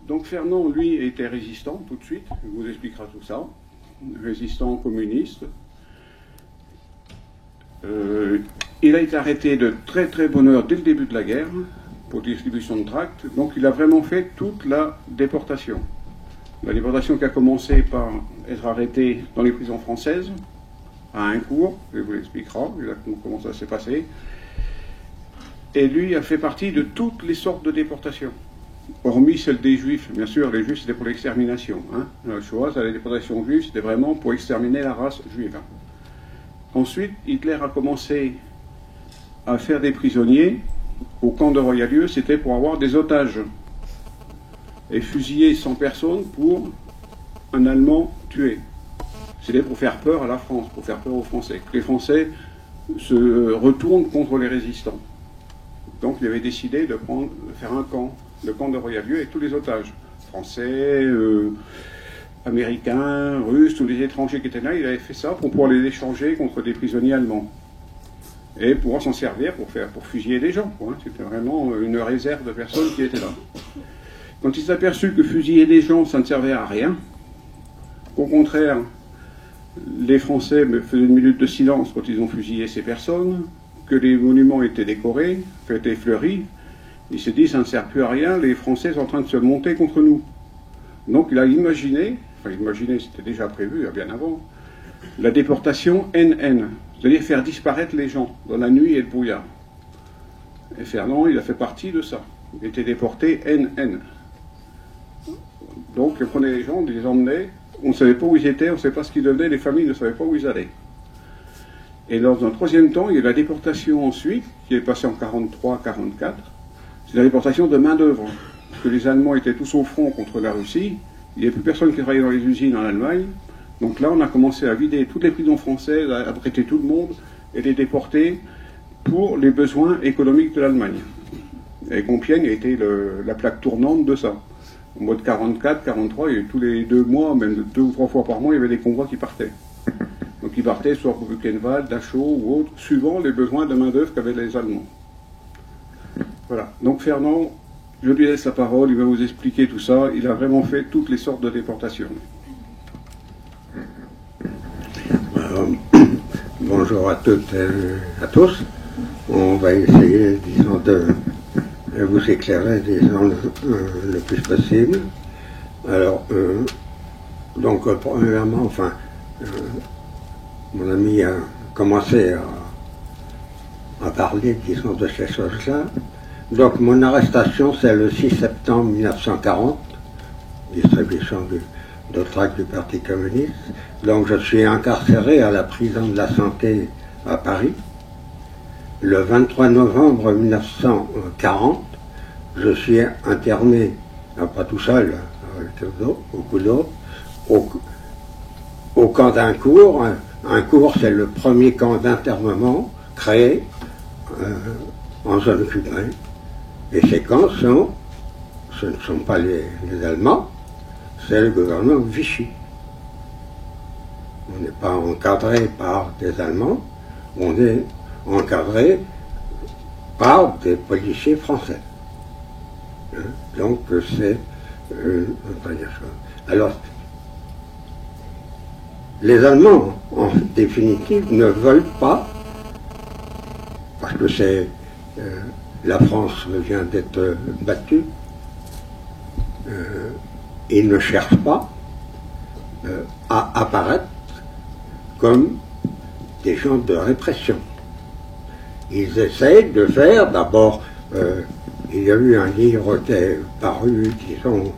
Donc Fernand, lui, était résistant tout de suite, il vous expliquera tout ça, résistant communiste. Il a été arrêté de très très bonne heure dès le début de la guerre pour distribution de tracts, donc il a vraiment fait toute la déportation. La déportation qui a commencé par être arrêté dans les prisons françaises, à un cours, je vous l'expliquera exactement comment ça s'est passé. Et lui a fait partie de toutes les sortes de déportations, hormis celle des Juifs. Bien sûr, les Juifs, c'était pour l'extermination. La Shoah, la déportation juive, c'était vraiment pour exterminer la race juive. Ensuite, Hitler a commencé à faire des prisonniers au camp de Royalieu, c'était pour avoir des otages. Et fusiller 100 personnes pour un Allemand tué. C'était pour faire peur à la France, pour faire peur aux Français. Que les Français se retournent contre les résistants. Donc il avait décidé de faire un camp, le camp de Royalieu, avec tous les otages. Français, Américains, Russes, tous les étrangers qui étaient là, il avait fait ça pour pouvoir les échanger contre des prisonniers allemands. Et pouvoir s'en servir pour fusiller des gens. C'était vraiment une réserve de personnes qui étaient là. Quand ils s'aperçurent que fusiller des gens, ça ne servait à rien, qu'au contraire, les Français faisaient une minute de silence quand ils ont fusillé ces personnes, que les monuments étaient décorés, étaient fleuris, il s'est dit, ça ne sert plus à rien, les Français sont en train de se monter contre nous. Donc il a imaginé, c'était déjà prévu bien avant, la déportation NN, c'est-à-dire faire disparaître les gens dans la nuit et le brouillard. Et Fernand, il a fait partie de ça. Il était déporté NN. Donc il prenait les gens, il les emmenait, on ne savait pas où ils étaient, on ne savait pas ce qu'ils devenaient, les familles ne savaient pas où ils allaient. Et dans un troisième temps, il y a eu la déportation ensuite, qui est passée en 43-44, c'est la déportation de main-d'œuvre. Parce que les Allemands étaient tous au front contre la Russie, il n'y avait plus personne qui travaillait dans les usines en Allemagne, donc là on a commencé à vider toutes les prisons françaises, à prêter tout le monde, et les déporter pour les besoins économiques de l'Allemagne. Et Compiègne a été la plaque tournante de ça. Au mois de 44, 43, il y a eu tous les 2 mois, même 2 ou 3 fois par mois, il y avait des convois qui partaient. Donc ils partaient soit pour Buchenwald, Dachau ou autre, suivant les besoins de main-d'œuvre qu'avaient les Allemands. Voilà. Donc Fernand, je lui laisse la parole, il va vous expliquer tout ça. Il a vraiment fait toutes les sortes de déportations. Bonjour à toutes et à tous. On va essayer, disons, de vous éclairer, disons, le plus possible. Alors, donc, premièrement, mon ami a commencé à parler, disons, de ces choses-là. Donc, mon arrestation, c'est le 6 septembre 1940, distribution de tracts du Parti communiste. Donc, je suis incarcéré à la prison de la Santé à Paris. Le 23 novembre 1940, je suis interné, pas tout seul, avec beaucoup d'autres, au camp d'Incourt. Incourt, c'est le premier camp d'internement créé en zone occupée. Et ces camps ce ne sont pas les Allemands, c'est le gouvernement Vichy. On n'est pas encadré par des Allemands, on est encadré par des policiers français. Donc c'est une première chose. Alors, les Allemands, en définitive, ne veulent pas, parce que c'est la France vient d'être battue, ils ne cherchent pas à apparaître comme des gens de répression. Ils essayent de faire, d'abord, il y a eu un livre qui est paru, disons,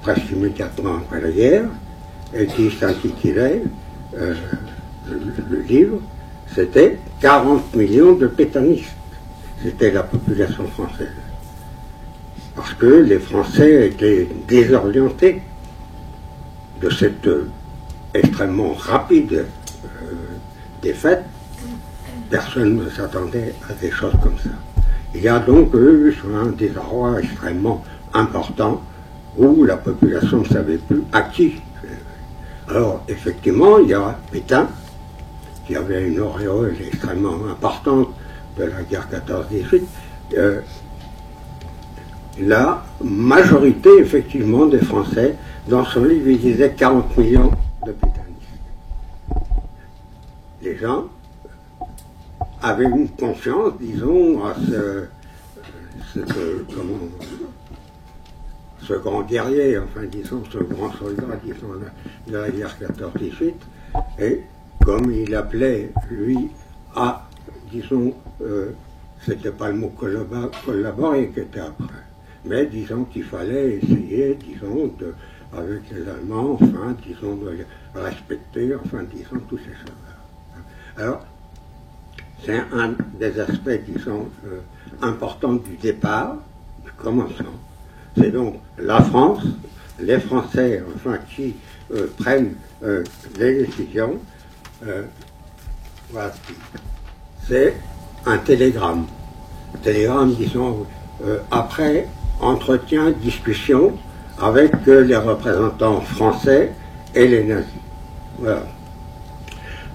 presque immédiatement après la guerre, et qui s'intitulait, le livre, c'était 40 millions de pétainistes. C'était la population française. Parce que les Français étaient désorientés de cette extrêmement rapide défaite. Personne ne s'attendait à des choses comme ça. Il y a donc eu un désarroi extrêmement important où la population ne savait plus à qui. Alors, effectivement, il y a Pétain, qui avait une auréole extrêmement importante de la guerre 14-18, la majorité, effectivement, des Français, dans son livre, il disait 40 millions de pétainistes. Les gens avaient une confiance, disons, à ce grand guerrier, enfin, disons, ce grand soldat, disons, de la guerre 14-18, et comme il appelait, lui, à, disons, c'était pas le mot collaborer qui était après, mais disons qu'il fallait essayer, disons, avec les Allemands, enfin, disons, de les respecter, enfin, disons, toutes ces choses-là. Alors, c'est un des aspects, disons, importants du départ, du commencement. C'est donc la France, les Français, enfin, qui prennent les décisions. Voilà. C'est un télégramme. Télégramme, disons, après entretien, discussion avec les représentants français et les nazis. Voilà.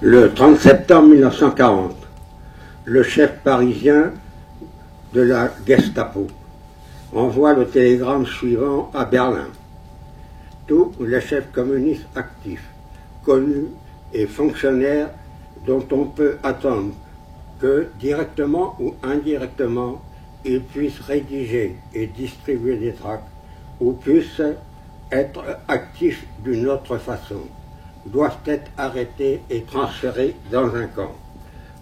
Le 30 septembre 1940, le chef parisien de la Gestapo envoie le télégramme suivant à Berlin. Tous les chefs communistes actifs, connus et fonctionnaires dont on peut attendre que, directement ou indirectement, ils puissent rédiger et distribuer des tracts ou puissent être actifs d'une autre façon, doivent être arrêtés et transférés dans un camp.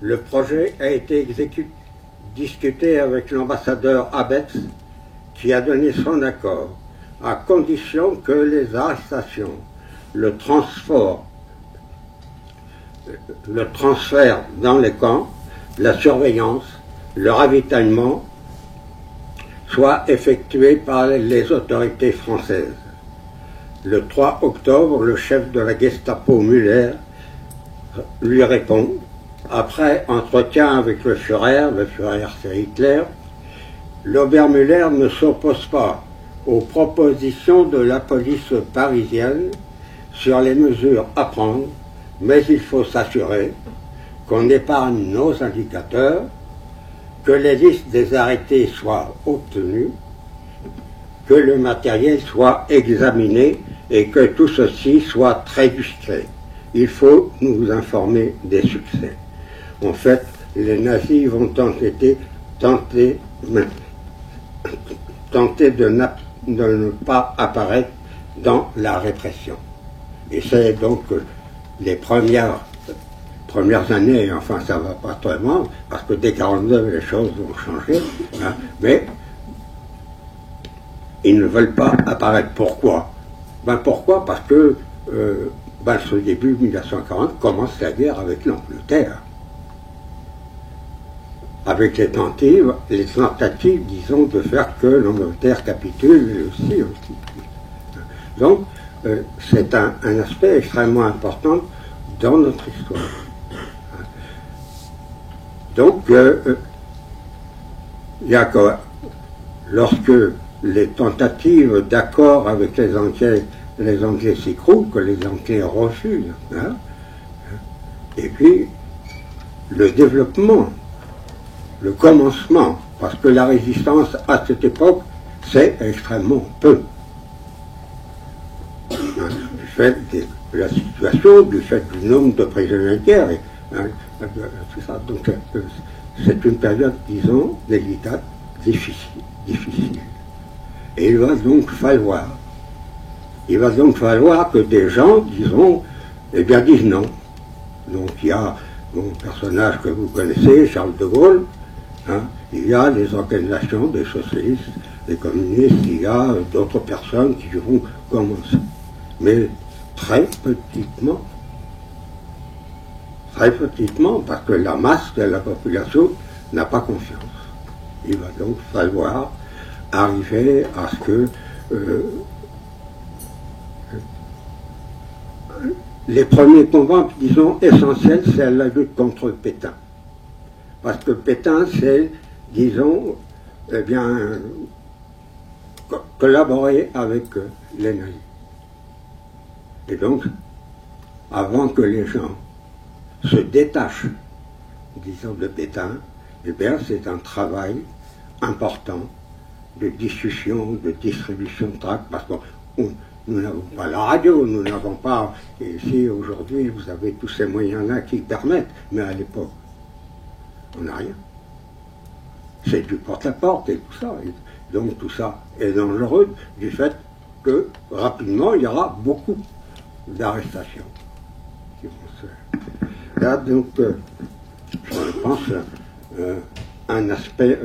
Le projet a été discuté avec l'ambassadeur Abetz, qui a donné son accord, à condition que les arrestations, le transfert dans les camps, la surveillance, le ravitaillement soient effectués par les autorités françaises. Le 3 octobre, le chef de la Gestapo, Müller, lui répond, après entretien avec le Führer c'est Hitler, l'Obermüller ne s'oppose pas aux propositions de la police parisienne sur les mesures à prendre, mais il faut s'assurer qu'on épargne nos indicateurs, que les listes des arrêtés soient obtenues, que le matériel soit examiné et que tout ceci soit très discret. Il faut nous informer des succès. En fait, les nazis vont tenter de ne pas apparaître dans la répression. Et c'est donc les premières années, enfin ça ne va pas très loin, parce que dès 1949 les choses vont changer, hein, mais ils ne veulent pas apparaître. Pourquoi? Pourquoi? Parce que ce début 1940 commence la guerre avec l'Angleterre. Avec les tentatives, disons, de faire que l'Angleterre capitule aussi. Donc, c'est un aspect extrêmement important dans notre histoire. Donc, il y a que, lorsque les tentatives d'accord avec les Anglais s'écroulent, que les Anglais refusent, hein, et puis le développement, le commencement, parce que la résistance à cette époque, c'est extrêmement peu. Du fait de la situation, du fait du nombre de prisonniers de guerre, tout ça. Donc c'est une période, disons, délicate, difficile. Et il va donc falloir que des gens, disons, disent non. Donc il y a mon personnage que vous connaissez, Charles de Gaulle, hein, il y a les organisations des socialistes, des communistes, il y a d'autres personnes qui vont commencer. Mais très petitement, parce que la masse de la population n'a pas confiance. Il va donc falloir arriver à ce que les premiers combats, disons, essentiels, c'est la lutte contre Pétain. Parce que Pétain, c'est, disons, collaborer avec les nazis. Et donc, avant que les gens se détachent, disons, de Pétain, c'est un travail important de discussion, de distribution de tracts, parce que nous n'avons pas la radio, nous n'avons pas, et ici aujourd'hui vous avez tous ces moyens-là qui permettent, mais à l'époque, on n'a rien. C'est du porte-à-porte et tout ça. Et donc tout ça est dangereux du fait que rapidement il y aura beaucoup d'arrestations. Là donc, je pense, un aspect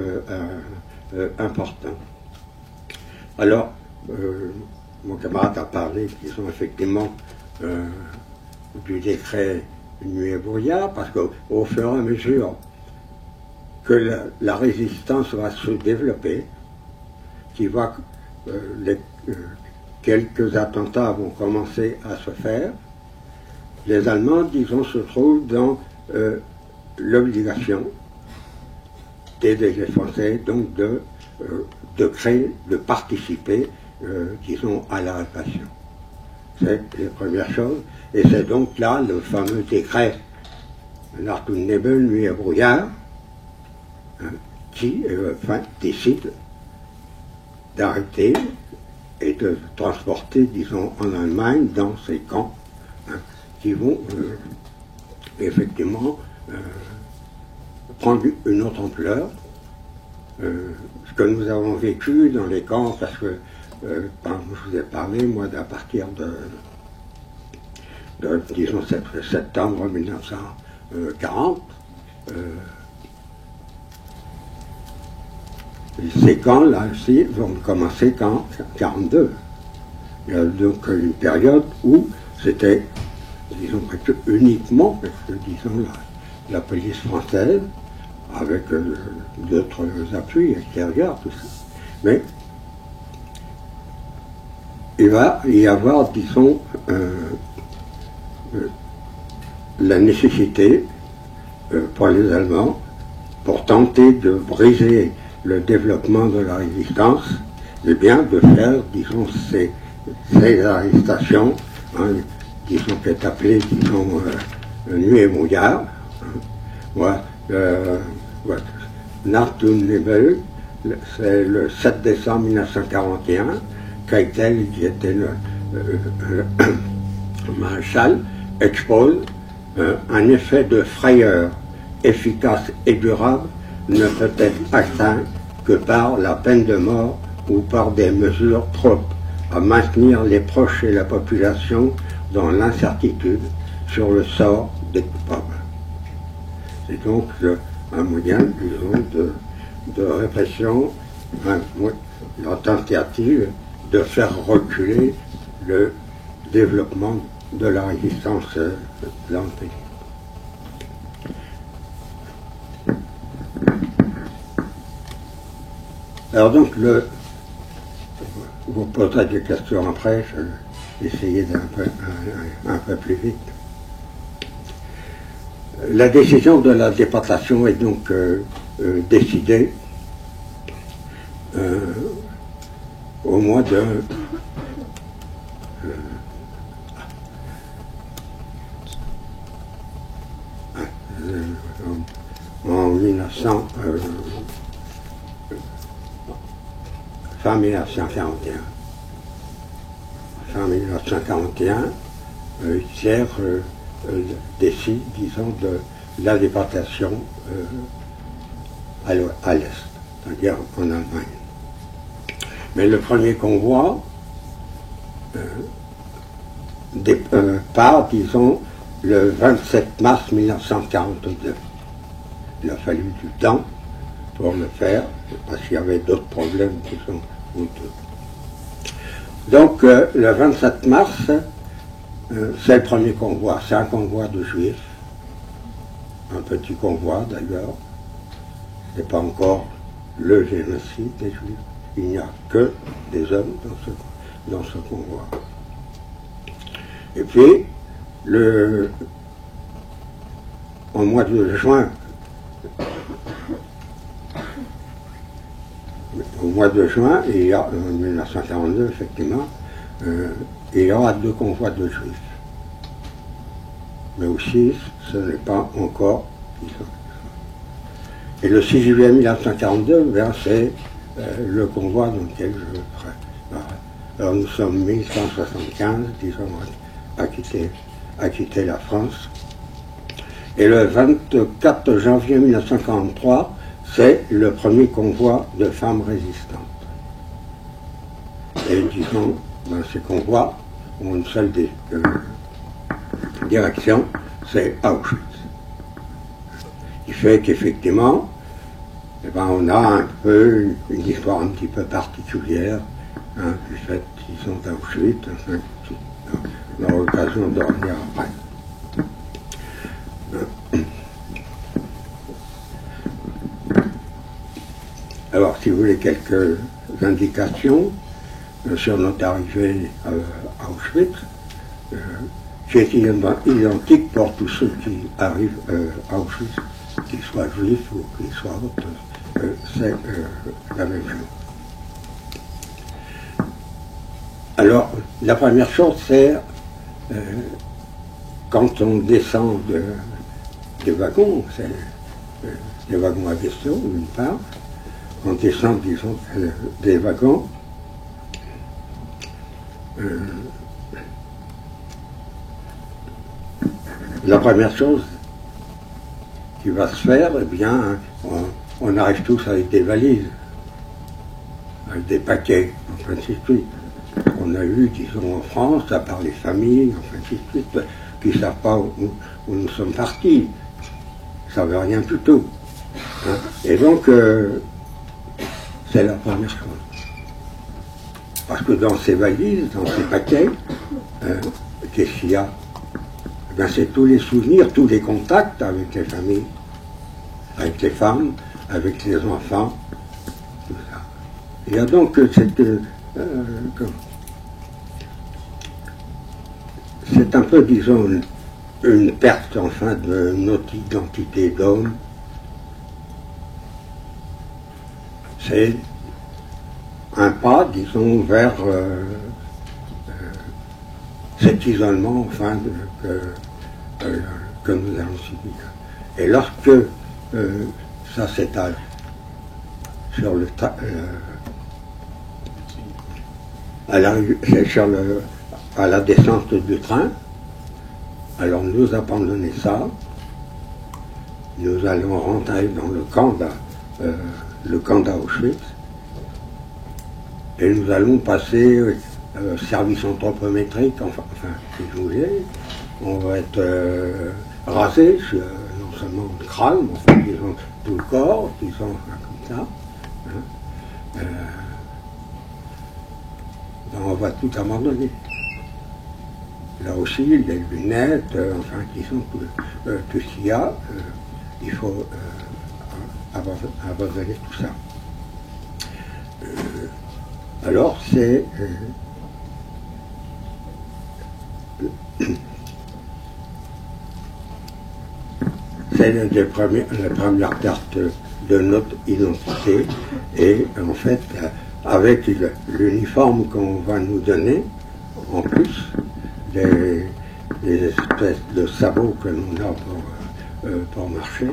important. Alors, mon camarade a parlé, disons, effectivement, du décret Nuit et Brouillard, parce qu'au fur et à mesure que la résistance va se développer, quelques attentats vont commencer à se faire, les Allemands, disons, se trouvent dans l'obligation d'aider les Français, donc de créer, de participer, disons, à la répression. C'est les premières choses. Et c'est donc là le fameux décret Nacht und Nebel, Nuit et Brouillard, qui décide d'arrêter et de transporter, disons, en Allemagne, dans ces camps, qui vont effectivement prendre une autre ampleur. Ce que nous avons vécu dans les camps, parce que, quand je vous ai parlé, moi, à partir de disons, septembre 1940, ces camps-là aussi vont commencer qu'en 1942. Il y a donc une période où c'était, disons, uniquement, disons, la police française, avec d'autres appuis extérieurs, tout ça. Mais il va y avoir, disons, la nécessité pour les Allemands, pour tenter de briser le développement de la résistance, eh bien de faire, disons, ces arrestations, disons, qui est appelée, disons, Nuit et Brouillard. Nacht und Nebel, c'est le 7 décembre 1941, Keitel, qui était le maréchal, expose un effet de frayeur efficace et durable ne peut être atteint que par la peine de mort ou par des mesures propres à maintenir les proches et la population dans l'incertitude sur le sort des coupables. C'est donc un moyen, disons, de répression, la tentative de faire reculer le développement de la résistance dans le pays. Alors donc, vous poserez des questions après, je vais essayer un peu plus vite. La décision de la déportation est donc décidée au mois de en 1900, fin 1941. Fin 1941, Hitler décide, disons, de la déportation à l'Est, c'est-à-dire en Allemagne. Mais le premier convoi part, disons, le 27 mars 1942. Il a fallu du temps pour le faire, parce qu'il y avait d'autres problèmes qui sont honteux. Donc, le 27 mars, c'est le premier convoi. C'est un convoi de juifs, un petit convoi d'ailleurs. Ce n'est pas encore le génocide des juifs. Il n'y a que des hommes dans ce convoi. Et puis, au mois de juin, il y a, en 1942, effectivement, il y aura 2 convois de juifs. Mais aussi, ce n'est pas encore. Et le 6 juillet 1942, c'est le convoi dans lequel je ferai. Alors nous sommes 1175, disons, à quitter la France. Et le 24 janvier 1943, c'est le premier convoi de femmes résistantes. Et disons, dans ces convois ont une seule direction, c'est Auschwitz. Ce qui fait qu'effectivement, eh ben, on a un peu une histoire un petit peu particulière, hein, du fait qu'ils sont d'Auschwitz, enfin, on aura l'occasion de revenir après. Alors, si vous voulez quelques indications sur notre arrivée à Auschwitz, qui est identique pour tous ceux qui arrivent à Auschwitz, qu'ils soient juifs ou qu'ils soient autres, c'est la même chose. Alors, la première chose, c'est quand on descend des wagons, c'est des wagons à vaisseau, d'une part, on descend, disons, des wagons, la première chose qui va se faire, eh bien, on arrive tous avec des valises, avec des paquets, enfin, ainsi de suite. On a eu, disons, en France, à part les familles, enfin, ainsi de suite, qui ne savent pas où nous sommes partis. Ils ne savent rien du tout. Hein. Et donc, c'est la première chose. Parce que dans ces valises, dans ces paquets, qu'est-ce qu'il y a? Ben, c'est tous les souvenirs, tous les contacts avec les familles, avec les femmes, avec les enfants, tout ça. Il y a donc c'est un peu, disons, une perte, enfin, de notre identité d'homme. C'est un pas, disons, vers cet isolement, enfin, que nous allons subir. Et lorsque ça s'étale sur à la descente du train, alors nous abandonner ça, nous allons rentrer dans le camp d'Auschwitz, et nous allons passer service anthropométrique, enfin, si vous voulez, on va être rasé, non seulement le crâne, mais enfin, disons, tout le corps, disons, enfin, comme ça. Hein. On va tout abandonner. Là aussi, les lunettes, enfin, disons, tout ce qu'il y a, il faut abandonner tout ça. Alors, c'est la première perte de notre identité, et en fait, avec l'uniforme qu'on va nous donner, en plus, des espèces de sabots que l'on a pour marcher,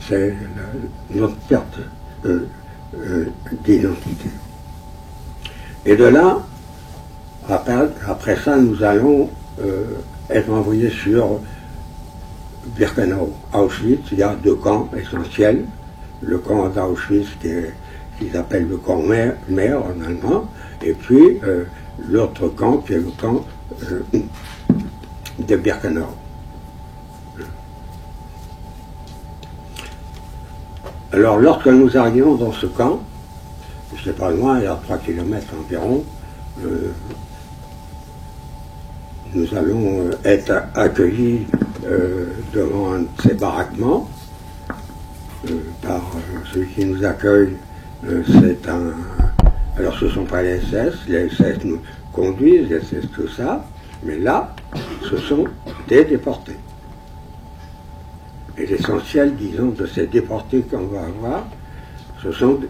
c'est notre perte d'identité. Et de là, après ça, nous allons être envoyés sur Birkenau. À Auschwitz, il y a deux camps essentiels. Le camp d'Auschwitz, qu'ils appellent le camp Mehr en allemand, et puis l'autre camp qui est le camp de Birkenau. Alors, lorsque nous arrivons dans ce camp, c'est pas loin, il y a 3 kilomètres environ, nous allons être accueillis devant un de ces baraquements par celui qui nous accueille. C'est un... Alors, ce ne sont pas les SS nous conduisent, les SS tout ça, mais là, ce sont des déportés. Et l'essentiel, disons, de ces déportés qu'on va avoir, ce sont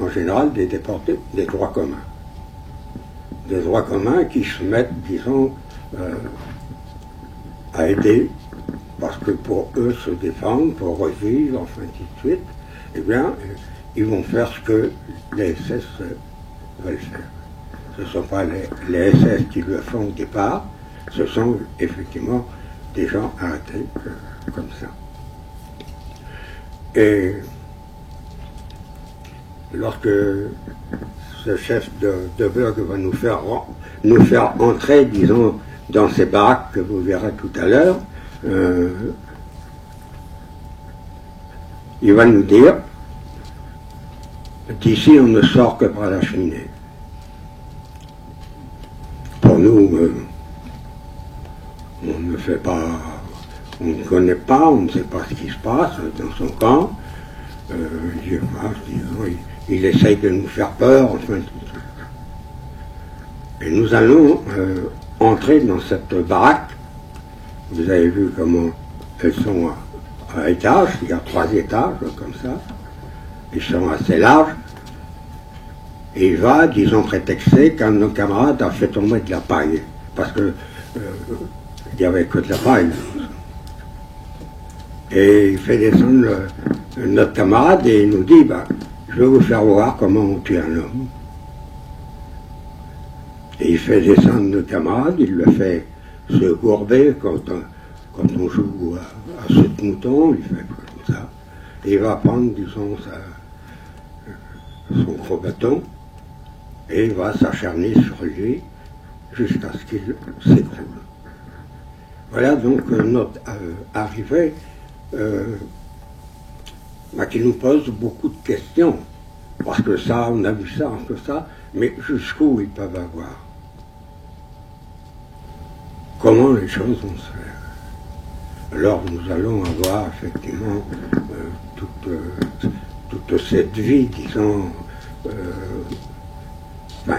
en général des déportés des droits communs. Des droits communs qui se mettent, disons, à aider, parce que pour eux se défendre, pour revivre, enfin, ainsi de suite, eh bien, ils vont faire ce que les SS veulent faire. Ce ne sont pas les SS qui le font au départ, ce sont effectivement des gens arrêtés comme ça. Et lorsque ce chef de bloc va nous faire entrer, disons, dans ces baraques que vous verrez tout à l'heure, il va nous dire, d'ici on ne sort que par la cheminée. Pour nous, on ne fait pas, on ne connaît pas, on ne sait pas ce qui se passe dans son camp. Il essaye de nous faire peur, enfin tout ça. Et nous allons entrer dans cette baraque. Vous avez vu comment elles sont à étages, il y a 3 étages comme ça. Ils sont assez larges. Et il va, disons, prétexter qu'un de nos camarades a fait tomber de la paille. Parce que il n'y avait que de la paille. Et il fait descendre notre camarade et il nous dit, bah, je vais vous faire voir comment on tue un homme. Et il fait descendre notre camarade, il le fait se gourber quand on joue à 7 moutons, il fait comme ça. Et il va prendre, disons, son gros bâton et il va s'acharner sur lui jusqu'à ce qu'il s'écroule. Voilà donc notre arrivée qui nous pose beaucoup de questions. Parce que ça, on a vu ça, mais jusqu'où ils peuvent avoir? Comment les choses vont se faire? Alors nous allons avoir effectivement toute cette vie, disons,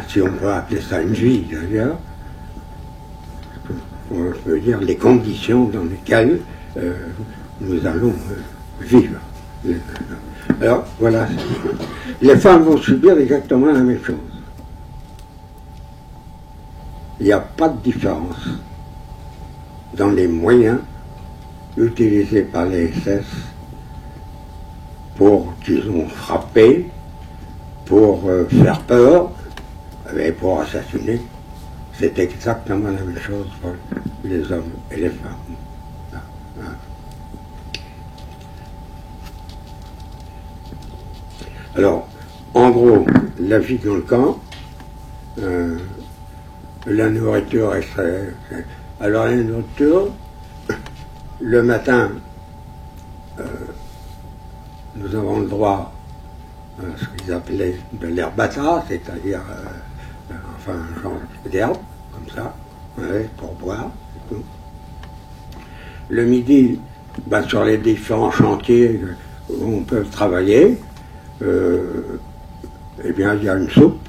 si on peut appeler ça une vie d'ailleurs, on peut dire les conditions dans lesquelles nous allons vivre. Alors voilà, les femmes vont subir exactement la même chose. Il n'y a pas de différence dans les moyens utilisés par les SS pour, disons, frapper, pour faire peur et pour assassiner. C'est exactement la même chose pour les hommes et les femmes. Alors, en gros, la vie dans le camp, la nourriture est très... Alors la nourriture, le matin, nous avons le droit à ce qu'ils appelaient de l'herbata, c'est-à-dire enfin un genre d'herbe, comme ça, ouais, pour boire. Et tout. Le midi, sur les différents chantiers où on peut travailler, eh bien il y a une soupe.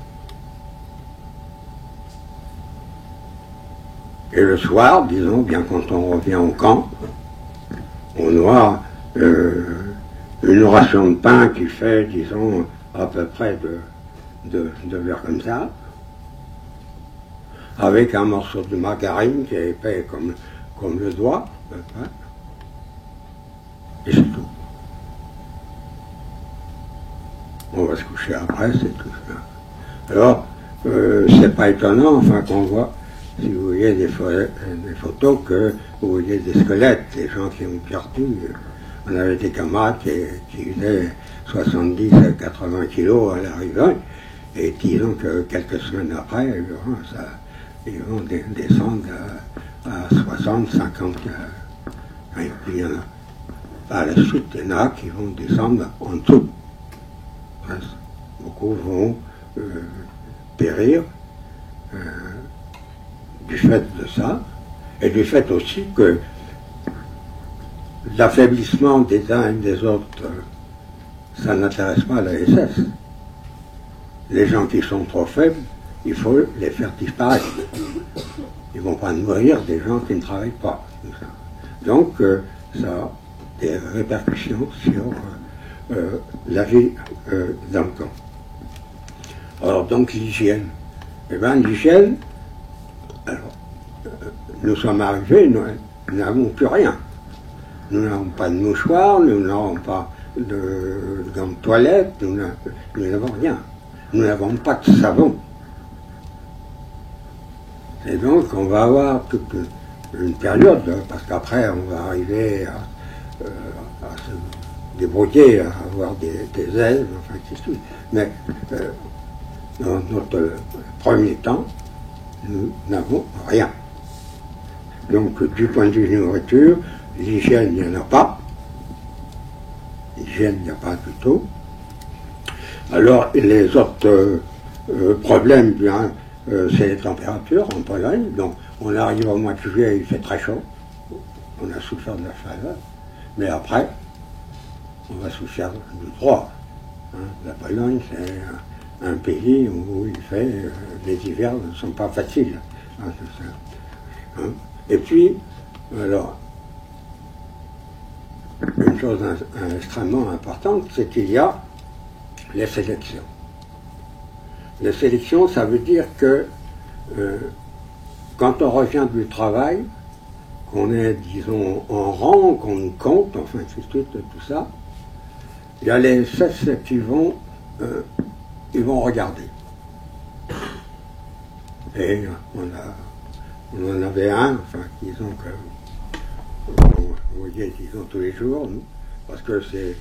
Et le soir, disons, bien quand on revient au camp, on aura une ration de pain qui fait, disons, à peu près de verre comme ça, avec un morceau de margarine qui est épais comme le doigt, et c'est tout. On va se coucher après, c'est tout ça. Alors, c'est pas étonnant, enfin, qu'on voit, si vous voyez des photos, que vous voyez des squelettes, des gens qui ont perdu. On avait des camarades qui faisaient 70 à 80 kilos à l'arrivée, et disons que quelques semaines après, ils vont descendre à 60, 50. Et puis il y en a, à la suite, il y en a qui vont descendre en dessous. Beaucoup vont périr du fait de ça, et du fait aussi que l'affaiblissement des uns et des autres, ça n'intéresse pas la SS. Les gens qui sont trop faibles, il faut les faire disparaître. Ils ne vont pas nourrir des gens qui ne travaillent pas. Donc, ça a des répercussions sur la vie dans le camp. Alors, donc, l'hygiène. Eh bien, l'hygiène, alors, nous sommes arrivés, nous n'avons plus rien. Nous n'avons pas de mouchoirs, nous n'avons pas de gants de toilette, nous n'avons rien. Nous n'avons pas de savon. Et donc, on va avoir toute une période, parce qu'après, on va arriver à se débrouiller, à avoir des ailes, enfin, ainsi de suite. Mais dans notre premier temps, nous n'avons rien. Donc, du point de vue de nourriture, l'hygiène, il n'y en a pas. L'hygiène, il n'y a pas du tout. Alors, les autres problèmes, bien, c'est les températures en Pologne. Donc, on arrive au mois de juillet, il fait très chaud. On a souffert de la chaleur. Mais après, on va souffrir du froid. Hein. La Pologne, c'est un pays où il fait, les hivers ne sont pas faciles. Hein, c'est ça. Hein. Et puis, alors, une chose extrêmement importante, c'est qu'il y a les sélections. Les sélections, ça veut dire que quand on revient du travail, qu'on est, disons, en rang, qu'on compte, enfin, ainsi de suite, tout ça, il y a les sexes qui vont regarder. Et on en avait un, enfin, disons que vous voyez, disons, tous les jours, nous, parce que c'est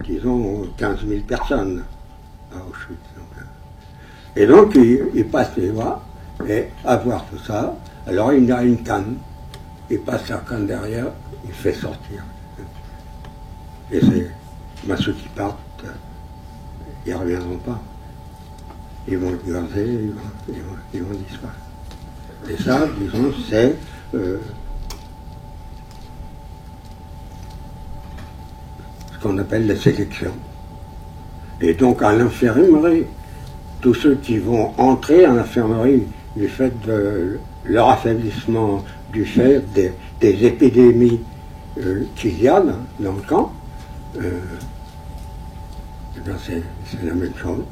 disons, 15 000 personnes à Auschwitz. Et donc, il passe les voir, et à voir tout ça, alors il a une canne, il passe la canne derrière, il fait sortir. Et c'est ceux qui partent, ils ne reviendront pas. Ils vont le gazer, ils vont disparaître. Et ça, disons, c'est ce qu'on appelle les sélections. Et donc, à l'infirmerie, tous ceux qui vont entrer à l'infirmerie du fait de leur affaiblissement, du fait des épidémies qu'il y a dans le camp, c'est la même chose.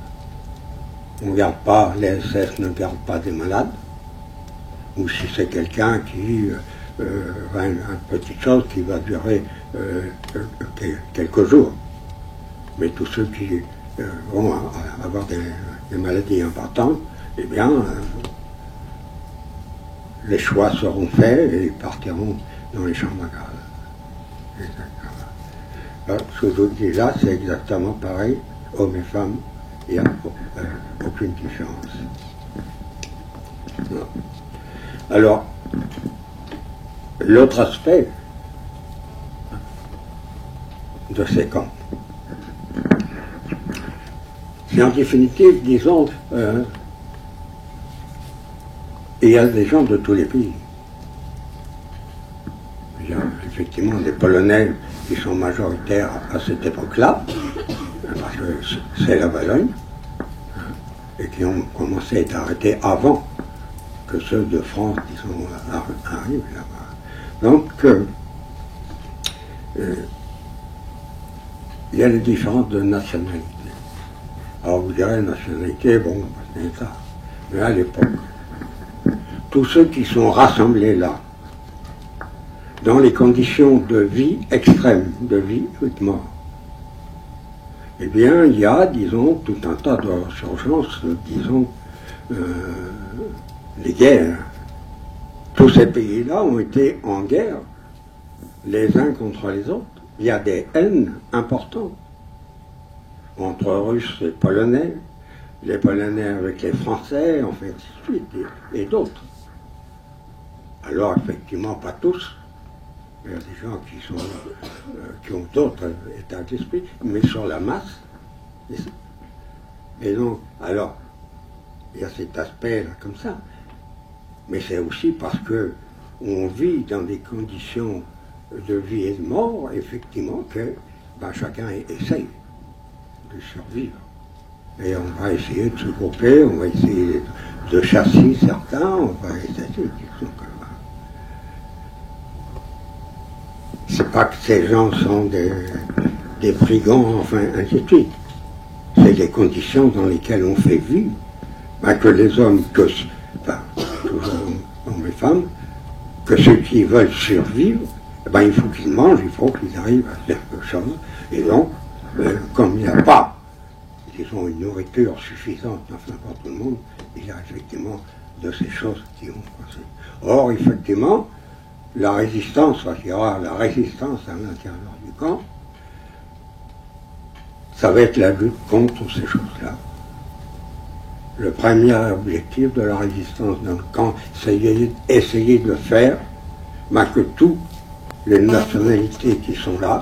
On ne garde pas, les SS ne gardent pas des malades, ou si c'est quelqu'un qui a une petite chose qui va durer quelques jours. Mais tous ceux qui vont avoir des maladies importantes, eh bien, les choix seront faits et ils partiront dans les chambres à gaz. Alors, ce que je vous dis là, c'est exactement pareil, hommes et femmes, il n'y a aucune différence. Non. Alors, l'autre aspect de ces camps, c'est en définitive, disons, il y a des gens de tous les pays. Il y a effectivement des Polonais qui sont majoritaires à cette époque-là, parce que c'est la Pologne, et qui ont commencé à être arrêtés avant que ceux de France, disons, arrivent là-bas. Donc, il y a les différences de nationalité. Alors vous direz, nationalité, bon, c'est ça. Mais à l'époque, tous ceux qui sont rassemblés là, dans les conditions de vie extrêmes, de vie ou de mort, eh bien, il y a, disons, tout un tas de surgences, disons, les guerres. Tous ces pays-là ont été en guerre, les uns contre les autres. Il y a des haines importantes entre Russes et Polonais, les Polonais avec les Français, enfin, ainsi de suite, et d'autres. Alors, effectivement, pas tous. Il y a des gens qui ont d'autres états d'esprit, mais sur la masse. Et donc, alors, il y a cet aspect-là comme ça. Mais c'est aussi parce que on vit dans des conditions de vie et de mort, effectivement, que chacun essaye de survivre. Et on va essayer de se grouper, on va essayer de chasser certains, on va essayer. C'est pas que ces gens sont des brigands, enfin, ainsi de suite. C'est les conditions dans lesquelles on fait vivre, que les hommes, toujours hommes et femmes, que ceux qui veulent survivre ben, il faut qu'ils mangent, il faut qu'ils arrivent à faire quelque chose. Et donc, comme il n'y a pas, disons, une nourriture suffisante, enfin pour tout le monde, il y a effectivement de ces choses qui ont passé. Or, effectivement, la résistance, parce qu'il y aura la résistance à l'intérieur du camp, ça va être la lutte contre ces choses-là. Le premier objectif de la résistance dans le camp, c'est essayer de faire que toutes les nationalités qui sont là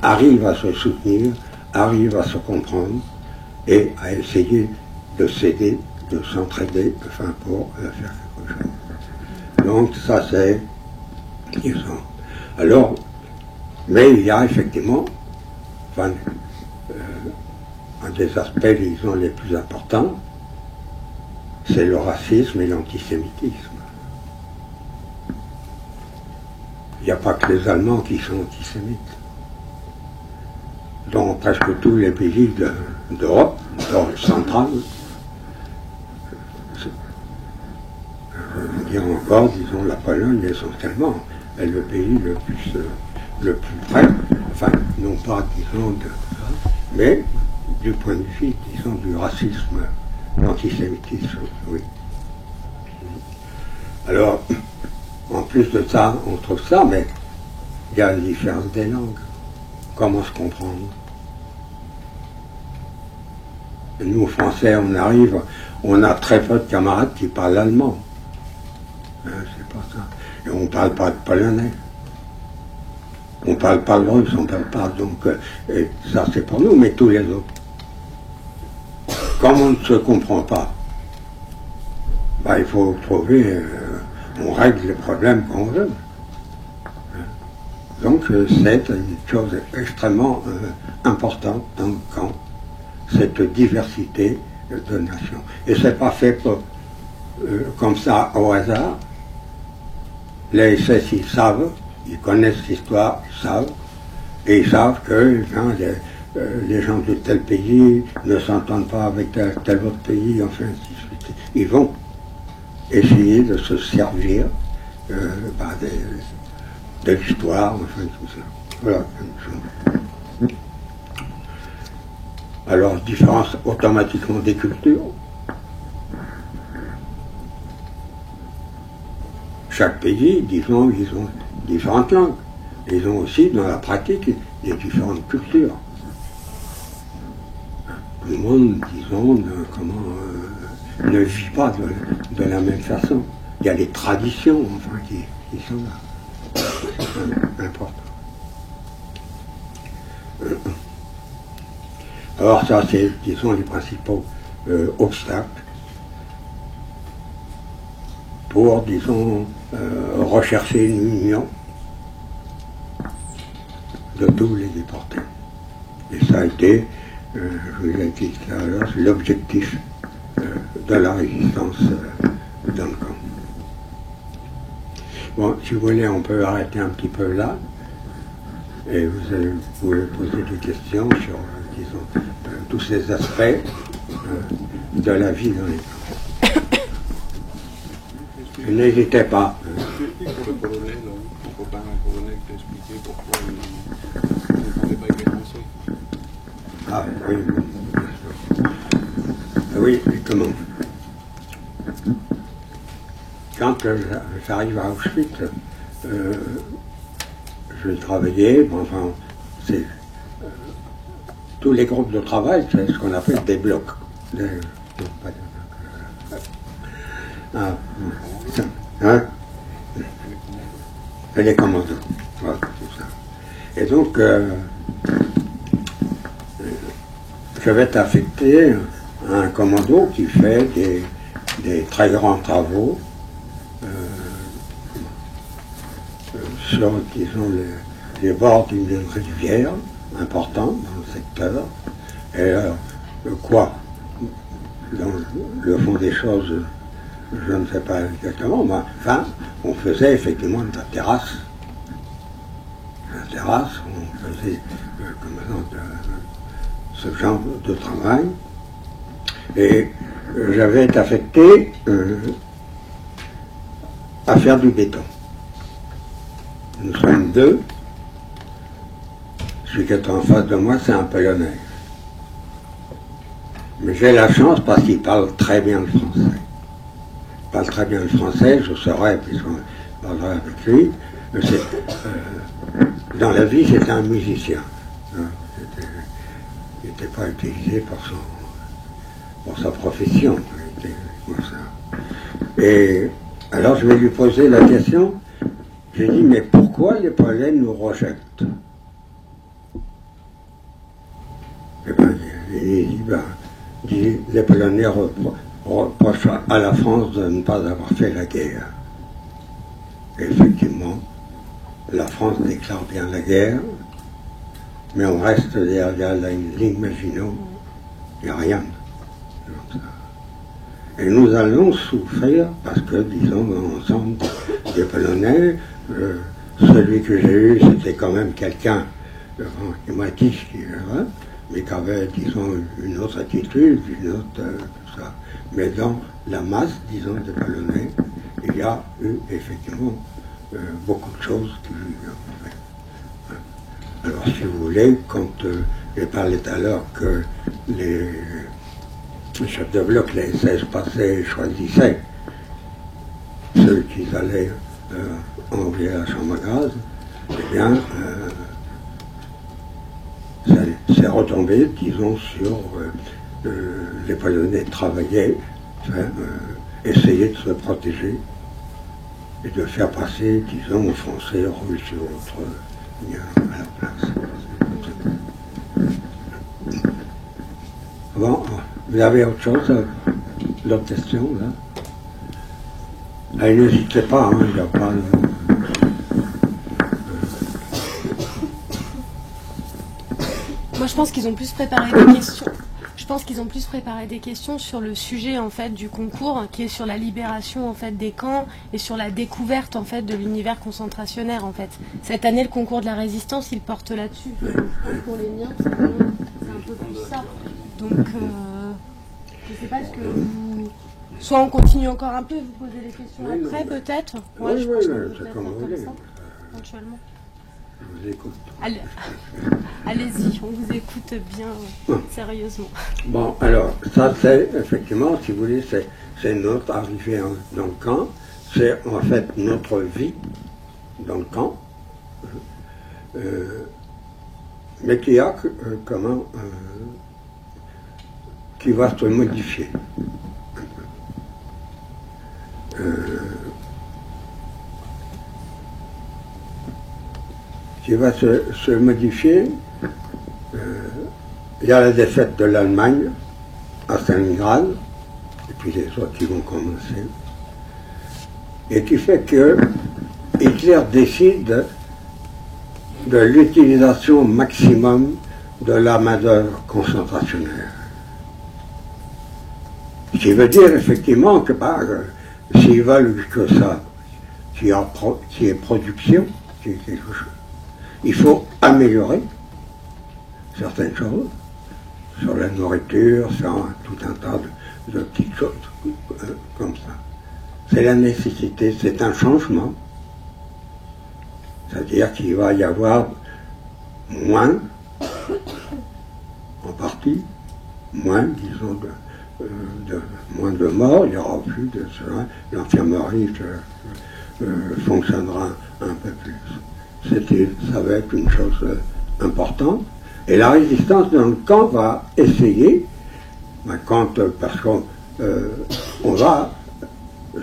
arrivent à se soutenir, arrivent à se comprendre et à essayer de s'aider, de s'entraider, enfin pour faire quelque chose. Donc ça c'est, disons. Alors, mais il y a effectivement, enfin, un des aspects, disons, les plus importants, c'est le racisme et l'antisémitisme. Il n'y a pas que les Allemands qui sont antisémites. Dans presque tous les pays d'Europe, centrale, je veux dire encore, disons, la Pologne essentiellement est le pays le plus près, enfin, non pas, disons, mais du point de vue, disons, du racisme, l'antisémitisme, oui. Alors, en plus de ça, on trouve ça, mais il y a la différence des langues. Comment se comprendre? Et nous, Français, on arrive, on a très peu de camarades qui parlent allemand. C'est pas ça. Et on ne parle pas de polonais. On ne parle pas de russe, on ne parle pas. Donc, et ça, c'est pour nous, mais tous les autres. Comme on ne se comprend pas, ben, il faut trouver, on règle les problèmes qu'on veut. Donc c'est une chose extrêmement importante dans le camp, cette diversité de nations. Et c'est pas fait comme ça au hasard. Les SS, ils savent, ils connaissent l'histoire, ils savent, et ils savent que les gens de tel pays ne s'entendent pas avec tel autre pays, enfin, ainsi de suite. Ils vont essayer de se servir de l'histoire, enfin tout ça. Voilà. Alors, différence automatiquement des cultures. Chaque pays, disons, ils ont différentes langues. Ils ont aussi, dans la pratique, des différentes cultures. Tout le monde, disons, ne vit pas de la même façon. Il y a des traditions, enfin, qui sont là. C'est important. Alors ça, c'est, disons, les principaux obstacles pour, disons, rechercher une union de tous les déportés. Et ça a été, je vous l'ai dit tout à l'heure, l'objectif de la résistance dans le camp. Bon, si vous voulez, on peut arrêter un petit peu là, et vous pouvez poser des questions sur, disons, tous ces aspects de la vie dans les camps. N'hésitez pas. Pour le colonel, mon copain colonel t'a expliqué pourquoi il ne parlait pas avec les Français. Ah oui, bien sûr. Oui, comment? Quand j'arrive à Auschwitz, je travaillais, bon, enfin, c'est tous les groupes de travail, c'est ce qu'on appelle des blocs. Les commandos, voilà, tout ça. Et donc, je vais être affecté à un commando qui fait des très grands travaux sur, disons, les bords d'une rivière importante dans le secteur. Et quoi, dans le fond des choses, je ne sais pas exactement, mais enfin, on faisait effectivement de la terrasse. La terrasse, on faisait ce genre de travail. Et j'avais été affecté à faire du béton. Nous sommes deux. Celui qui est en face de moi, c'est un Polonais. Mais j'ai la chance parce qu'il parle très bien le français. Il parle très bien le français, je saurais, puisqu'on parlera avec lui. Dans la vie, c'était un musicien. Il n'était pas utilisé pour sa profession. Il était comme ça. Et alors je vais lui poser la question. J'ai dit, mais pourquoi les Polonais nous rejettent? Eh bien, il dit, les Polonais reprochent à la France de ne pas avoir fait la guerre. Et effectivement, la France déclare bien la guerre, mais on reste derrière la ligne Maginot, il n'y a rien. Et nous allons souffrir parce que, disons, ensemble des Polonais, celui que j'ai eu, c'était quand même quelqu'un qui m'a dit mais qui avait, disons, une autre attitude, une autre, ça. Mais dans la masse, disons, des Polonais, il y a eu effectivement beaucoup de choses qui... Alors, si vous voulez, quand j'ai parlé tout à l'heure que les chefs de bloc, les SS passaient et choisissaient ceux qu'ils allaient envoyer à la chambre à gaz, eh bien, c'est retombé, disons, sur les Polonais travaillaient, essayaient de se protéger et de faire passer, disons, aux Français, aux Russes et autres, à la place. Bon, vous avez autre chose, d'autres questions, là? Allez, n'hésitez pas, hein, il n'y a pas de... Moi, je pense qu'ils ont plus préparé des questions. Je pense qu'ils ont plus préparé des questions sur le sujet en fait du concours, qui est sur la libération en fait des camps et sur la découverte en fait de l'univers concentrationnaire en fait. Cette année, le concours de la résistance, il porte là-dessus. Pour les miens, c'est un peu plus ça. Donc, je ne sais pas ce que vous... Soit on continue encore un peu, vous posez les questions après, peut-être. Ouais, je pense que c'est comme vous voulez. Éventuellement. Je vous écoute. Allez-y, on vous écoute bien, sérieusement. Bon, alors, ça c'est, effectivement, si vous voulez, c'est notre arrivée dans le camp, c'est en fait notre vie dans le camp, mais qui a, qui va se modifier. Qui va se modifier. Il y a la défaite de l'Allemagne à Stalingrad, et puis les autres qui vont commencer, et qui fait que Hitler décide de l'utilisation maximum de la main-d'œuvre concentrationnaire. Ce qui veut dire effectivement que s'ils veulent que ça, qu'il y ait production, qu'il y ait quelque chose, il faut améliorer certaines choses, sur la nourriture, sur tout un tas de petites choses comme ça. C'est la nécessité, c'est un changement. C'est-à-dire qu'il va y avoir moins, en partie, moins, disons, moins de morts, il n'y aura plus de cela, l'infirmerie fonctionnera un peu plus. Ça va être une chose importante. Et la résistance dans le camp va essayer, parce qu'on va,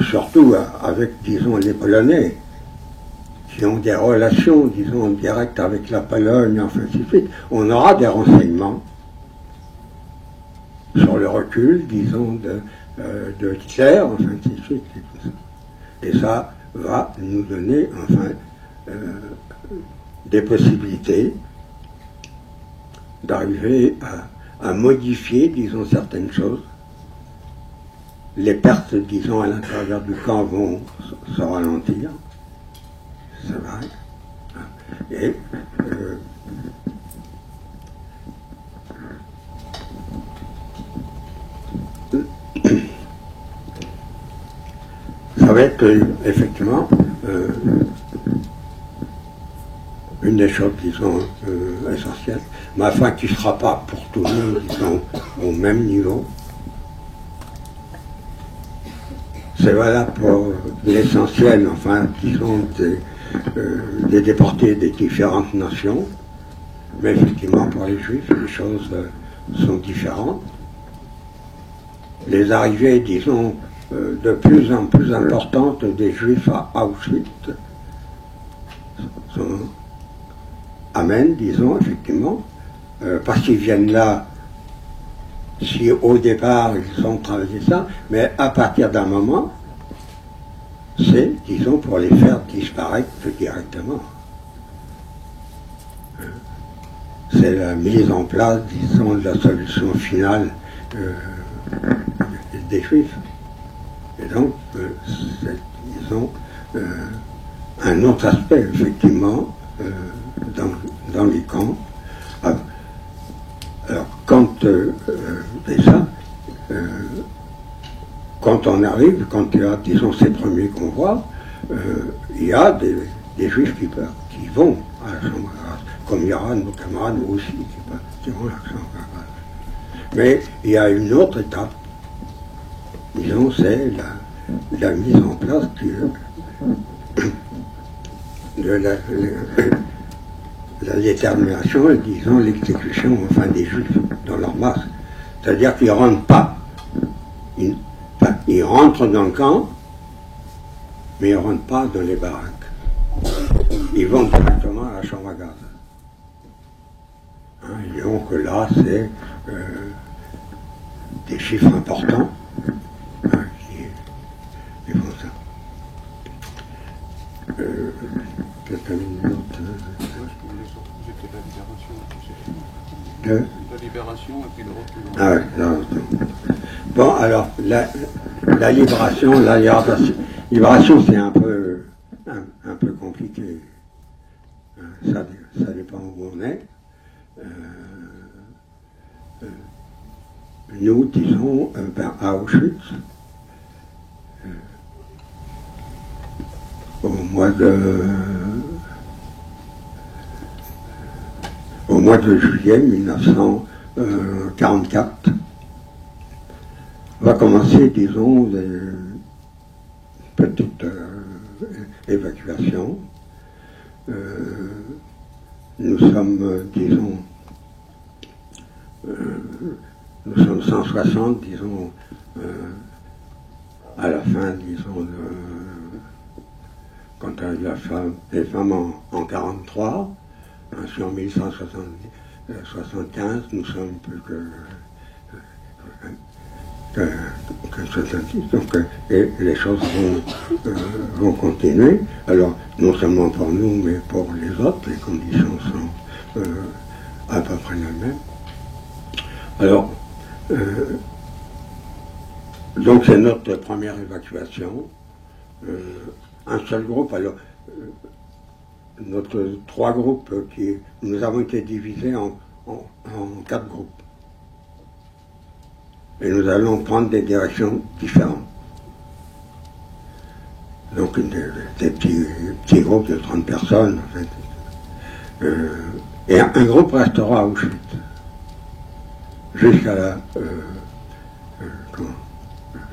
surtout avec, disons, les Polonais, qui ont des relations, disons, directes avec la Pologne, enfin, ainsi de suite, on aura des renseignements sur le recul, disons, de Hitler, enfin, ainsi de suite, et tout ça. Et ça va nous donner, enfin, des possibilités d'arriver à modifier, disons, certaines choses. Les pertes, disons, à l'intérieur du camp vont se ralentir. C'est vrai. Et ça va être effectivement une des choses, disons, essentielles, mais enfin qui ne sera pas pour tout le monde, disons, au même niveau. C'est valable pour l'essentiel, enfin, disons, des déportés des différentes nations, mais effectivement, pour les Juifs, les choses sont différentes. Les arrivées, disons, de plus en plus importantes des Juifs à Auschwitz amènent, disons, effectivement, parce qu'ils viennent là, si au départ ils ont travaillé ça, mais à partir d'un moment, c'est, disons, pour les faire disparaître directement. C'est la mise en place, disons, de la solution finale des Juifs. Et donc, c'est, disons, un autre aspect, effectivement, dans les camps. Alors, quand déjà, quand on arrive, quand il y a, disons, ces premiers convois, il y a des Juifs qui vont à la chambre à gaz, comme il y aura nos camarades aussi qui vont à la chambre à gaz. Mais il y a une autre étape, disons, c'est la mise en place de la détermination et, disons, l'exécution, enfin, des Juifs dans leur masse. C'est-à-dire qu'ils ne rentrent pas, ils rentrent dans le camp, mais ils ne rentrent pas dans les baraques. Ils vont directement à la chambre à gaz. Hein, et donc là, c'est des chiffres importants qui font ça. La libération et puis le recul. Ah ouais, non. Bon, alors, la libération, c'est un peu compliqué. Ça dépend où on est. Nous, disons, à Auschwitz, au mois de juillet 1944, va commencer, disons, des petites évacuations. Nous sommes, disons, nous sommes 160, disons, à la fin, disons, quand les femmes en 43, ainsi en 1175, nous sommes plus que 70, donc et les choses vont continuer. Alors, non seulement pour nous, mais pour les autres, les conditions sont à peu près les mêmes. Alors, donc c'est notre première évacuation. Un seul groupe, alors, notre 3 groupes, nous avons été divisés en 4 groupes. Et nous allons prendre des directions différentes. Donc des petits groupes de 30 personnes, en fait. Et un groupe restera à Auschwitz.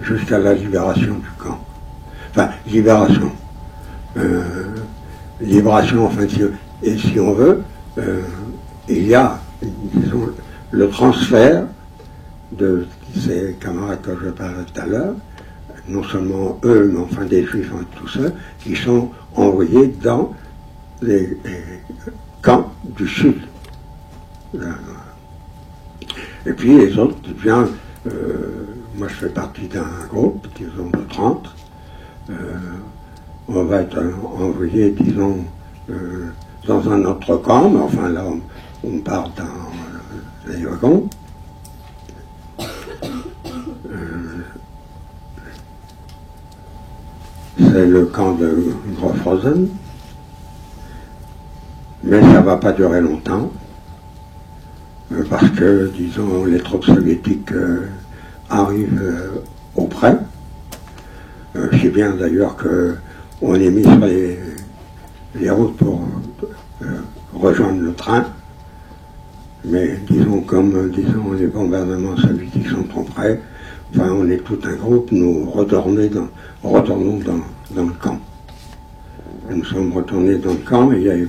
Jusqu'à la libération du camp. Enfin, libération. Libération, enfin, si on veut, il y a, disons, le transfert de ces camarades que je parlais tout à l'heure, non seulement eux, mais enfin des Juifs, tout ça, qui sont envoyés dans les camps du Sud. Et puis les autres, bien, moi je fais partie d'un groupe, disons, de 30. On va être envoyé, disons, dans un autre camp, mais enfin là, on part dans les wagons. C'est le camp de Grofrosen, mais ça ne va pas durer longtemps, parce que, disons, les troupes soviétiques arrivent auprès. Je sais bien d'ailleurs qu'on est mis sur les routes pour rejoindre le train. Mais disons, comme les bombardements soviétiques sont trop près, enfin, on est tout un groupe, nous retournons dans le camp. Et nous sommes retournés dans le camp et il n'y avait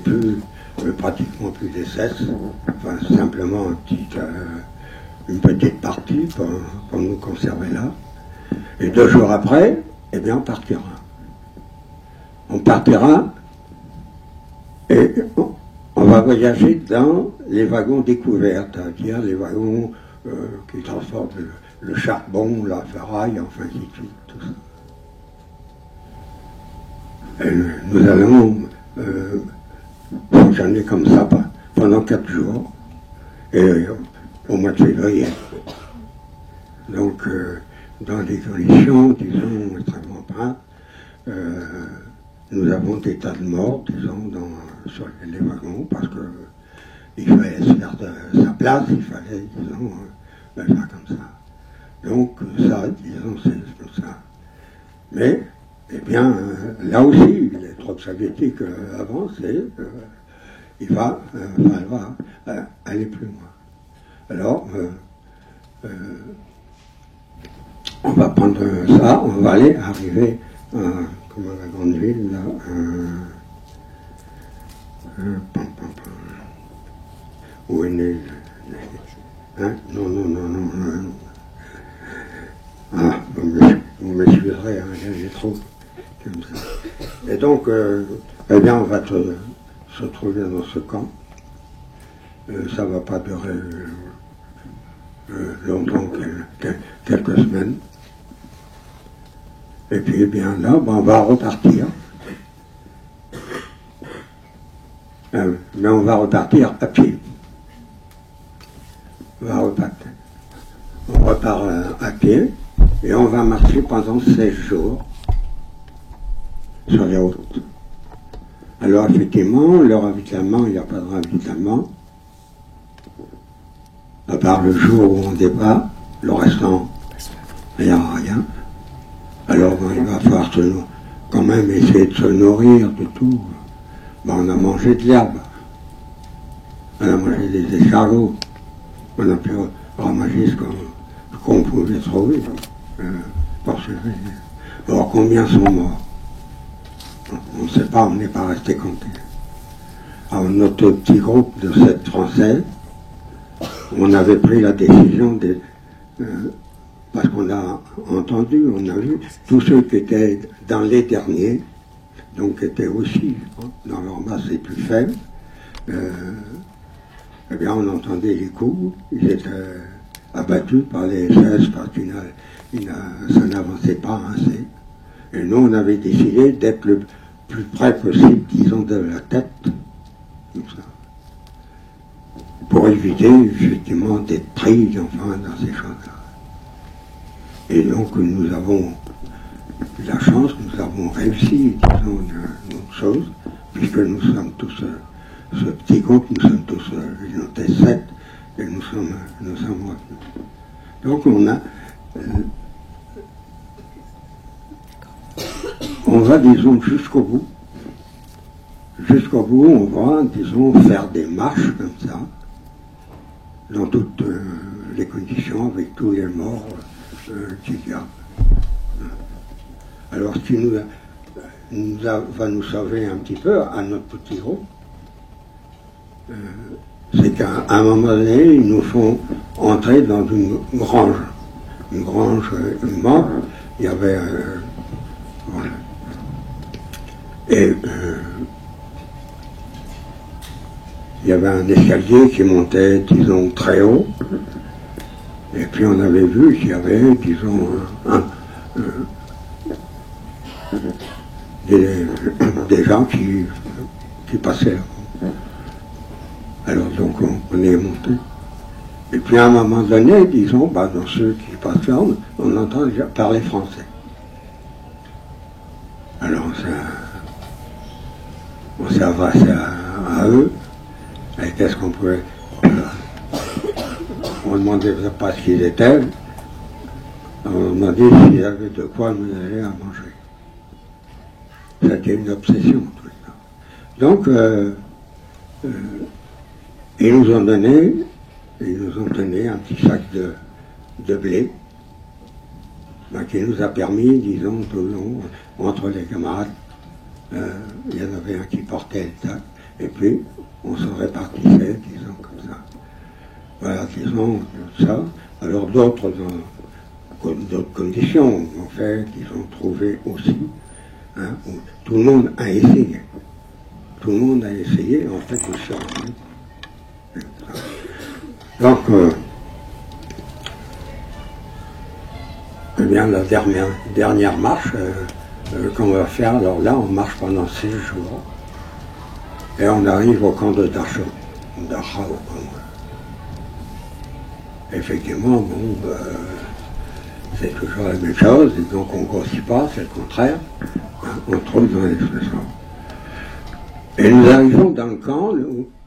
pratiquement plus d'essais, enfin, simplement une petite partie pour nous conserver là. Et 2 jours après, eh bien, on partira. On partira et on va voyager dans les wagons découverts, c'est-à-dire les wagons qui transportent le charbon, la ferraille, enfin, ainsi de suite, tout ça. Et nous allons fonctionner comme ça pendant 4 jours, et au mois de février. Donc, dans des conditions, disons, extrêmement graves, nous avons des tas de morts, disons, sur les wagons, parce qu'il fallait se faire sa place, il fallait, disons, faire comme ça. Donc, ça, disons, c'est comme ça. Mais, eh bien, là aussi, les troupes soviétiques avancent et il va falloir aller plus loin. Alors, on va prendre ça, on va aller arriver à la grande ville, là, où est né, hein? Non. Ah, vous m'excuserez, hein, j'ai trop comme ça. Et donc, eh bien, on va se trouver dans ce camp. Ça ne va pas durer longtemps, quelques semaines. Et puis, eh bien, là, on va repartir. Mais on va repartir à pied. On repart à pied et on va marcher pendant 16 jours sur les routes. Alors, effectivement, le ravitaillement, il n'y a pas de ravitaillement. À part le jour où on débat, le restant, il n'y a rien. Alors, il va falloir quand même essayer de se nourrir de tout. On a mangé de l'herbe, on a mangé des escargots, on a pu ramasser ce qu'on pouvait trouver pour survivre. Alors, combien sont morts? On ne sait pas, on n'est pas resté compté. Alors, notre petit groupe de 7 Français, on avait pris la décision parce qu'on a entendu, on a vu, tous ceux qui étaient dans les derniers, donc étaient aussi dans leur masse les plus faibles, eh bien on entendait les coups, ils étaient abattus par les SS parce que ça n'avançait pas assez. Et nous on avait décidé d'être le plus près possible, disons, de la tête, comme ça, pour éviter effectivement d'être pris enfin dans ces choses-là. Et donc nous avons la chance, nous avons réussi, disons, une chose, puisque nous sommes tous, ce petit groupe, nous sommes tous, ils étaient 7, et nous sommes revenus. Donc on va, disons, jusqu'au bout. Jusqu'au bout, on va, disons, faire des marches comme ça, dans toutes les conditions, avec tous les morts qu'il y a. Alors, ce qui va nous sauver un petit peu à notre petit groupe, c'est qu'à un moment donné, ils nous font entrer dans une grange. Une grange morte, il y avait... voilà. Et il y avait un escalier qui montait, disons, très haut. Et puis on avait vu qu'il y avait, disons, des gens qui passaient là. Alors donc on est monté. Et puis à un moment donné, disons, dans ceux qui passent là, on entend déjà parler français. Alors on s'est adressé à eux. Et qu'est-ce qu'on pouvait... On ne demandait pas ce qu'ils étaient. On demandait s'ils avaient de quoi nous donner à manger. C'était une obsession, tout ça. Donc, ils nous ont donné un petit sac de blé, qui nous a permis, disons, tout le long, entre les camarades, il y en avait un qui portait le sac, et puis on se répartissait, disons, comme ça. Voilà, disons, ça. Alors d'autres conditions ont fait qu'ils ont trouvé aussi. Hein, où tout le monde a essayé. Tout le monde a essayé, en fait, de survivre. Donc, eh bien, la dernière marche qu'on va faire, alors là, on marche pendant 6 jours. Et on arrive au camp de Dachau. Effectivement, bon, c'est toujours la même chose, et donc on ne grossit pas, c'est le contraire. On trouve dans l'expression. Et nous arrivons dans le camp,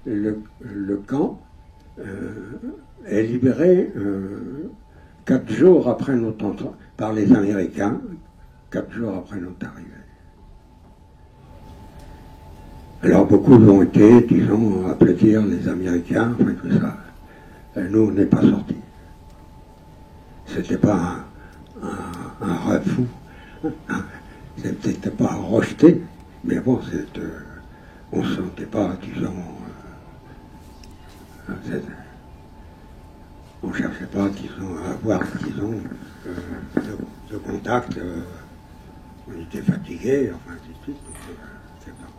le camp est libéré 4 jours après notre entrée, par les Américains, 4 jours après notre arrivée. Alors beaucoup l'ont été, disons, applaudir les Américains, enfin tout ça. Et nous, on n'est pas sortis. C'était pas un refus, c'était pas rejeté, mais bon, on ne se sentait pas, disons, on ne cherchait pas, disons, à avoir, disons, de contact, on était fatigués, enfin, c'est tout, c'est pas.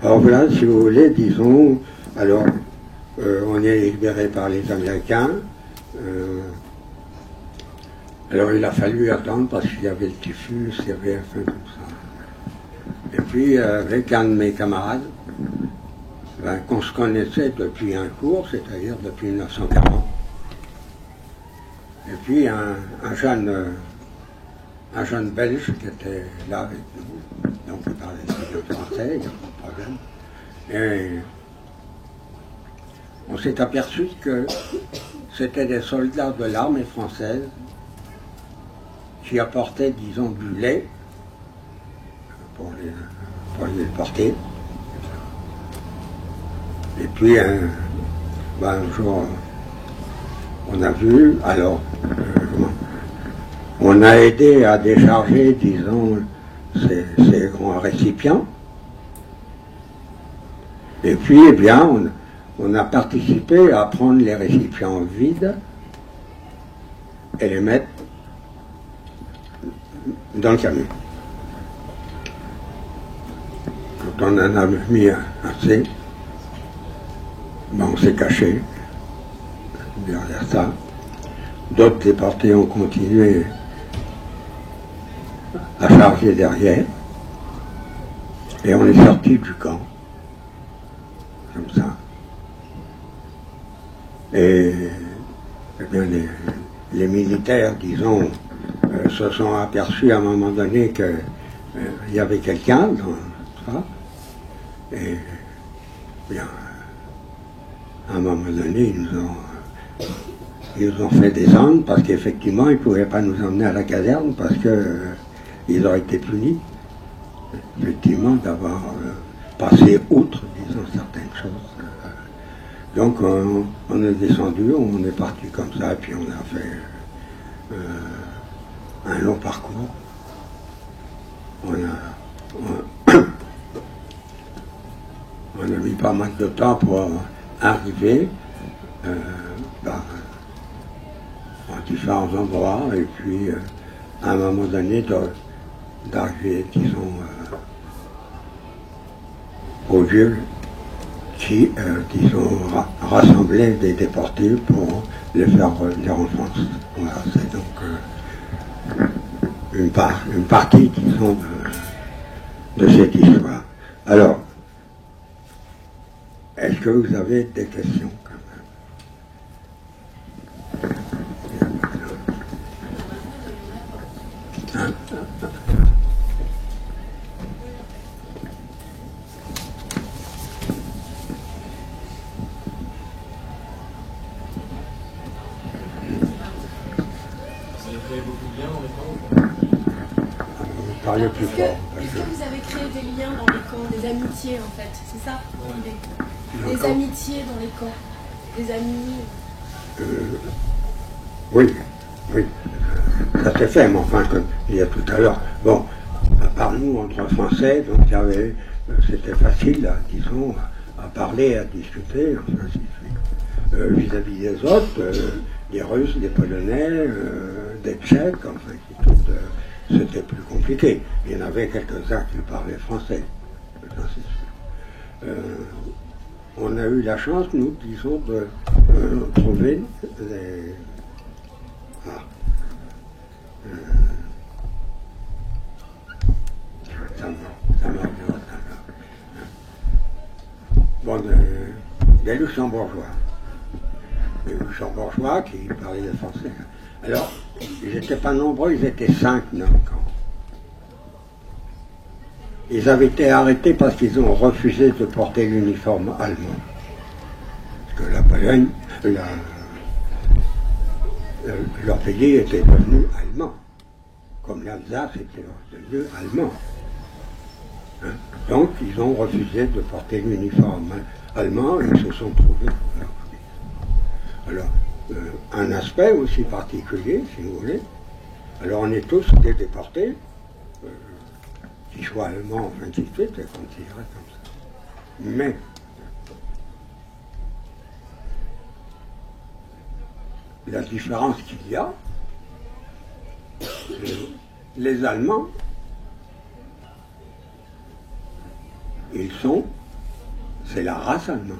Alors voilà, si vous voulez, disons, alors, on est libéré par les Américains. Alors il a fallu attendre parce qu'il y avait le typhus, il y avait un peu comme ça. Et puis avec un de mes camarades, qu'on se connaissait depuis un cours, c'est-à-dire depuis 1940. Et puis un jeune Belge qui était là avec nous, donc il parlait le français, il n'y a pas de problème. Et on s'est aperçu que c'était des soldats de l'armée française qui apportaient, disons, du lait pour les porter. Et puis, un jour, on a vu, alors, on a aidé à décharger, disons, ces grands récipients. Et puis, eh bien, on a participé à prendre les récipients vides et les mettre dans le camion. Quand on en a mis assez, on s'est caché derrière ça. D'autres déportés ont continué à charger derrière et on est sorti du camp, comme ça. Et bien, les militaires, disons, se sont aperçus à un moment donné qu'il y avait quelqu'un dans ça. Et bien, à un moment donné, ils nous ont fait descendre parce qu'effectivement, ils ne pouvaient pas nous emmener à la caserne parce qu'ils auraient été punis, effectivement, d'avoir passé outre, disons, certaines choses. Donc on est descendu, on est parti comme ça, et puis on a fait un long parcours. On a mis pas mal de temps pour arriver en différents endroits, et puis à un moment donné d'arriver, disons, au lieu qui, disons, rassemblait des déportés pour les faire revenir en France. Voilà, c'est donc une partie, disons, de cette histoire. Alors, est-ce que vous avez des questions quand même? Hein? Parlez plus fort. Est-ce que vous avez créé des liens dans les camps, des amitiés en fait? C'est ça l'idée? Des amitiés dans les camps, des amis? Oui, oui. Ça s'est fait, mais enfin, comme il y a tout à l'heure. Bon, par nous, entre Français, donc c'était facile, là, disons, à parler, à discuter, enfin, ainsi de suite. Vis-à-vis des autres, des Russes, des Polonais, des Tchèques, enfin, c'était plus compliqué. Il y en avait quelques-uns qui parlaient français. Ainsi de suite. On a eu la chance, nous, disons, de trouver des... Bon, des Luxembourgeois. Des Luxembourgeois qui parlaient le français. Alors, ils n'étaient pas nombreux, ils étaient 5 dans le camp. Ils avaient été arrêtés parce qu'ils ont refusé de porter l'uniforme allemand. Parce que la Pologne, leur pays était devenu allemand. Comme l'Alsace était devenu allemand. Hein? Donc, ils ont refusé de porter l'uniforme allemand et ils se sont trouvés. Alors, un aspect aussi particulier, si vous voulez. Alors, on est tous des déportés, qu'ils soient allemands, enfin, qui suite, c'est considéré comme ça. Mais, la différence qu'il y a, les Allemands, c'est la race allemande.